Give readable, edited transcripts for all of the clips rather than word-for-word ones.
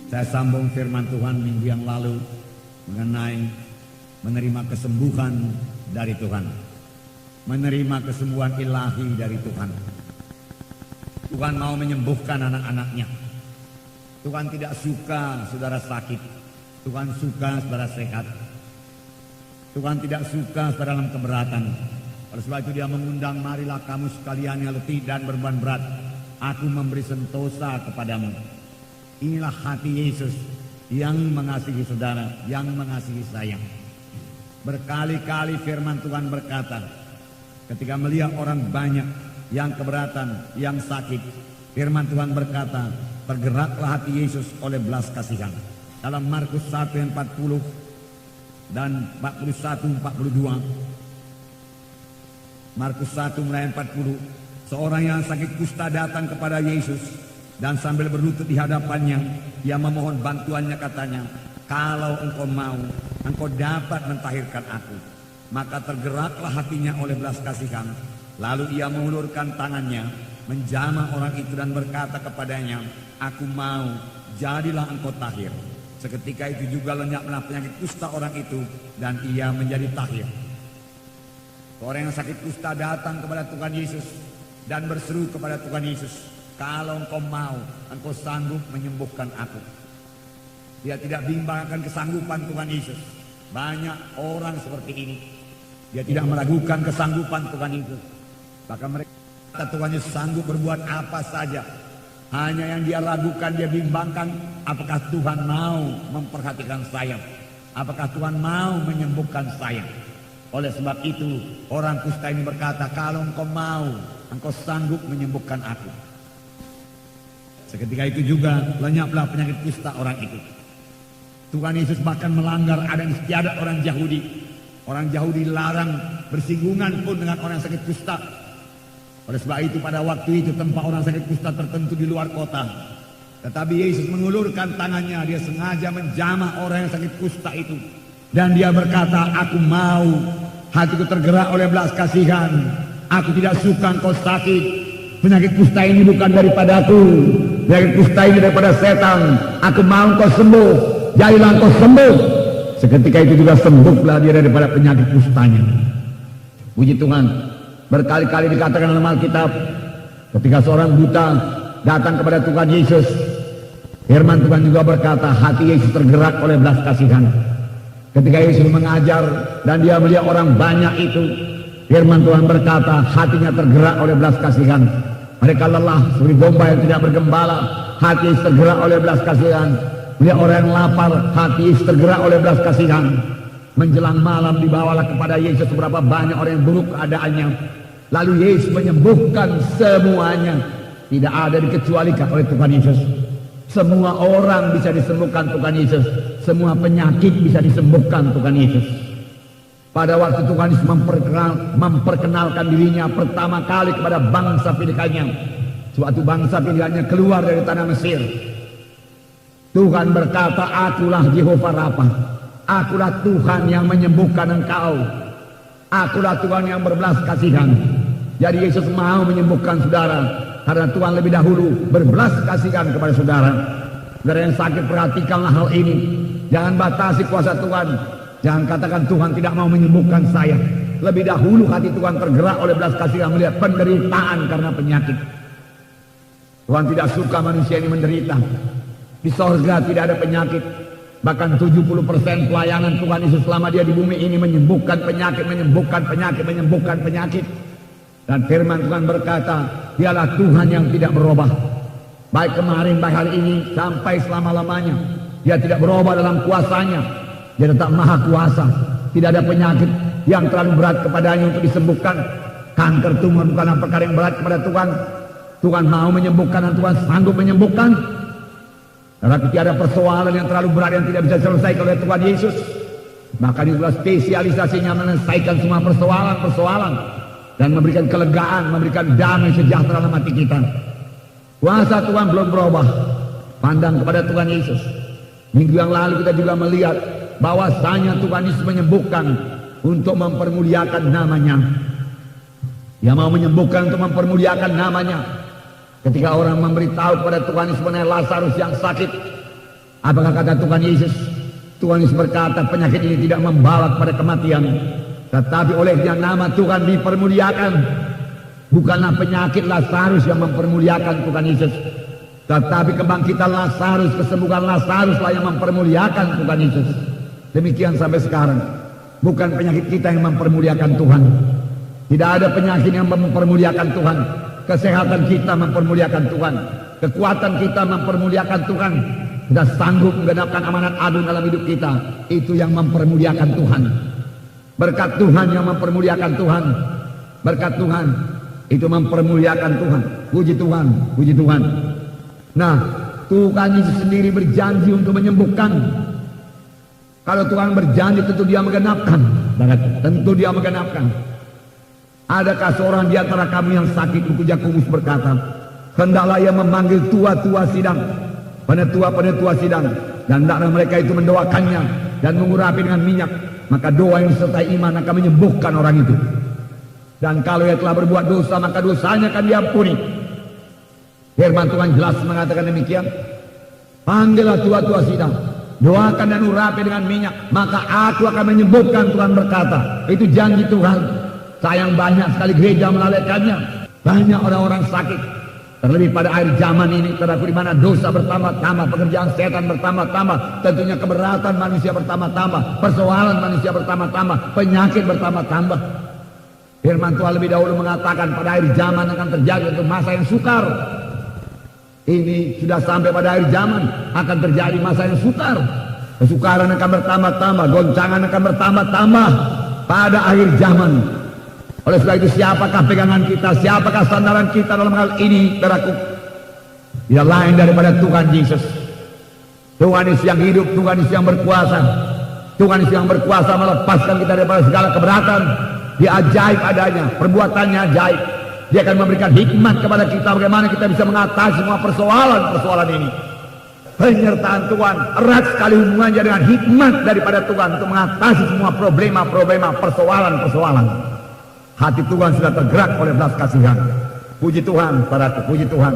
Saya sambung firman Tuhan minggu yang lalu mengenai menerima kesembuhan dari Tuhan, menerima kesembuhan ilahi dari Tuhan. Tuhan mau menyembuhkan anak-anaknya. Tuhan tidak suka saudara sakit. Tuhan suka saudara sehat. Tuhan tidak suka saudara dalam keberatan. Oleh sebab itu dia mengundang, marilah kamu sekalian yang letih dan berbeban berat, aku memberi sentosa kepadamu. Inilah hati Yesus yang mengasihi saudara, yang mengasihi saya. Berkali-kali firman Tuhan berkata, ketika melihat orang banyak yang keberatan, yang sakit, firman Tuhan berkata, tergeraklah hati Yesus oleh belas kasihan. Dalam Markus 1 ayat 40 dan 41-42. Markus 1 mulai 40, seorang yang sakit kusta datang kepada Yesus dan sambil berlutut di hadapannya, ia memohon bantuannya, katanya, kalau engkau mau, engkau dapat mentahirkan aku. Maka tergeraklah hatinya oleh belas kasihan. Lalu ia mengulurkan tangannya, menjamah orang itu dan berkata kepadanya, aku mau, jadilah engkau tahir. Seketika itu juga lenyaplah penyakit kusta orang itu dan ia menjadi tahir. Orang yang sakit kusta datang kepada Tuhan Yesus dan berseru kepada Tuhan Yesus, kalau engkau mau, engkau sanggup menyembuhkan aku. Dia tidak bimbang akan kesanggupan Tuhan Yesus. Banyak orang seperti ini. Dia tidak meragukan kesanggupan Tuhan Yesus. Bahkan mereka kata Tuhan Yesus sanggup berbuat apa saja. Hanya yang dia ragukan, dia bimbangkan, apakah Tuhan mau memperhatikan saya? Apakah Tuhan mau menyembuhkan saya? Oleh sebab itu orang kusta ini berkata, kalau engkau mau, engkau sanggup menyembuhkan aku. Seketika itu juga lenyaplah penyakit kusta orang itu. Tuhan Yesus bahkan melanggar adat istiadat orang Yahudi. Orang Yahudi larang bersinggungan pun dengan orang sakit kusta. Oleh sebab itu pada waktu itu tempat orang sakit kusta tertentu di luar kota. Tetapi Yesus mengulurkan tangannya, dia sengaja menjamah orang yang sakit kusta itu. Dan dia berkata, aku mau, hatiku tergerak oleh belas kasihan. Aku tidak suka engkau sakit. Penyakit kusta ini bukan daripadaku. Penyakit kusta ini daripada setan. Aku mau engkau sembuh. Jadilah engkau sembuh. Seketika itu juga sembuhlah dia daripada penyakit kustanya. Puji Tuhan. Berkali-kali dikatakan dalam Alkitab, ketika seorang buta datang kepada Tuhan Yesus, firman Tuhan juga berkata, hati Yesus tergerak oleh belas kasihan. Ketika Yesus mengajar dan dia melihat orang banyak itu, firman Tuhan berkata, hatinya tergerak oleh belas kasihan. Mereka lelah seperti domba yang tidak bergembala, hati Yesus tergerak oleh belas kasihan. Melihat orang yang lapar, hati Yesus tergerak oleh belas kasihan. Menjelang malam dibawalah kepada Yesus beberapa banyak orang yang buruk keadaannya. Lalu Yesus menyembuhkan semuanya. Tidak ada dikecualikan oleh Tuhan Yesus. Semua orang bisa disembuhkan Tuhan Yesus. Semua penyakit bisa disembuhkan Tuhan Yesus. Pada waktu Tuhan Yesus memperkenalkan dirinya pertama kali kepada bangsa pilihannya, suatu bangsa pilihannya keluar dari tanah Mesir, Tuhan berkata, akulah Jehovah Rapha. Akulah Tuhan yang menyembuhkan engkau. Akulah Tuhan yang berbelas kasihan. Jadi Yesus mau menyembuhkan saudara, karena Tuhan lebih dahulu berbelas kasihan kepada saudara. Saudara yang sakit, perhatikanlah hal ini. Jangan batasi kuasa Tuhan. Jangan katakan Tuhan tidak mau menyembuhkan saya. Lebih dahulu hati Tuhan tergerak oleh belas kasihan melihat penderitaan karena penyakit. Tuhan tidak suka manusia ini menderita. Di sorga tidak ada penyakit. Bahkan 70% pelayanan Tuhan Yesus selama dia di bumi ini menyembuhkan penyakit, menyembuhkan penyakit, menyembuhkan penyakit. Dan firman Tuhan berkata, dialah Tuhan yang tidak berubah. Baik kemarin, baik hari ini, sampai selama-lamanya. Dia tidak berubah dalam kuasanya. Dia tetap maha kuasa. Tidak ada penyakit yang terlalu berat kepadanya untuk disembuhkan. Kanker tumor bukanlah perkara yang berat kepada Tuhan. Tuhan mau menyembuhkan dan Tuhan sanggup menyembuhkan. Tetapi tiada persoalan yang terlalu berat yang tidak bisa diselesaikan oleh Tuhan Yesus. Maka itulah spesialisasinya menyelesaikan semua persoalan-persoalan dan memberikan kelegaan, memberikan damai sejahtera dalam hati kita. Kuasa Tuhan belum berubah. Pandang kepada Tuhan Yesus. Minggu yang lalu kita juga melihat bahwasanya Tuhan Yesus menyembuhkan untuk mempermuliakan namanya. Dia mau menyembuhkan untuk mempermuliakan namanya. Ketika orang memberitahu kepada Tuhan Yesus mengenai Lazarus yang sakit, Apakah kata Tuhan Yesus? Tuhan Yesus berkata, penyakit ini tidak membawa kepada kematian, tetapi olehnya nama Tuhan dipermuliakan. Bukanlah penyakit Lazarus yang mempermuliakan Tuhan Yesus, tetapi kebangkitan Lazarus, kesembuhan Lazarus lah yang mempermuliakan Tuhan Yesus. Demikian sampai sekarang. Bukan penyakit kita yang mempermuliakan Tuhan. Tidak ada penyakit yang mempermuliakan Tuhan. Kesehatan kita mempermuliakan Tuhan. Kekuatan kita mempermuliakan Tuhan. Kita sanggup menggenapkan amanat agung dalam hidup kita. Itu yang mempermuliakan Tuhan. Berkat Tuhan yang mempermuliakan Tuhan. Berkat Tuhan itu mempermuliakan Tuhan. Puji Tuhan, puji Tuhan. Nah, Tuhan Yesus sendiri berjanji untuk menyembuhkan. Kalau Tuhan berjanji, tentu Dia menggenapkan. Tentu Dia menggenapkan. Adakah seorang di antara kami yang sakit? Buku Yakobus berkata, hendaklah ia memanggil tua-tua sidang, penetua sidang, dan hendaklah mereka itu mendoakannya dan mengurapi dengan minyak. Maka doa yang disertai iman akan menyembuhkan orang itu. Dan kalau ia telah berbuat dosa, maka dosanya akan diampuni. Firman Tuhan jelas mengatakan demikian. Panggillah tua-tua sidang, doakan dan urapi dengan minyak, maka aku akan menyembuhkan. Tuhan berkata, itu janji Tuhan. Sayang banyak sekali gereja melalaikannya. Banyak orang-orang sakit. Terlebih pada akhir zaman ini, di mana dosa bertambah-tambah, pekerjaan setan bertambah-tambah, tentunya keberatan manusia bertambah-tambah, persoalan manusia bertambah-tambah, penyakit bertambah-tambah. Firman Tuhan lebih dahulu mengatakan pada akhir zaman akan terjadi untuk masa yang sukar. Ini sudah sampai pada akhir zaman akan terjadi masa yang sukar. Kesukaran akan bertambah-tambah, goncangan akan bertambah-tambah pada akhir zaman. Oleh sebab itu, siapakah pegangan kita, siapakah sandaran kita dalam hal ini, saudaraku? Tidak lain daripada Tuhan Yesus. Tuhan Yesus yang hidup, Tuhan Yesus yang berkuasa. Tuhan Yesus yang berkuasa melepaskan kita daripada segala keberatan. Dia ajaib adanya, perbuatannya ajaib. Dia akan memberikan hikmat kepada kita bagaimana kita bisa mengatasi semua persoalan-persoalan ini. Penyertaan Tuhan erat sekali hubungannya dengan hikmat daripada Tuhan untuk mengatasi semua problema-problema, persoalan-persoalan. Hati Tuhan sudah tergerak oleh belas kasihan. Puji Tuhan, saudaraku, puji Tuhan.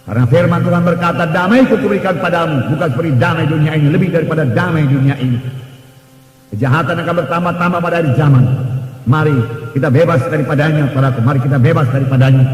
Karena firman Tuhan berkata, damai-Ku kuberikan padamu, bukan seperti damai dunia ini, lebih daripada damai dunia ini. Kejahatan akan bertambah-tambah pada hari zaman. Mari kita bebas daripadanya, saudaraku. Mari kita bebas daripadanya.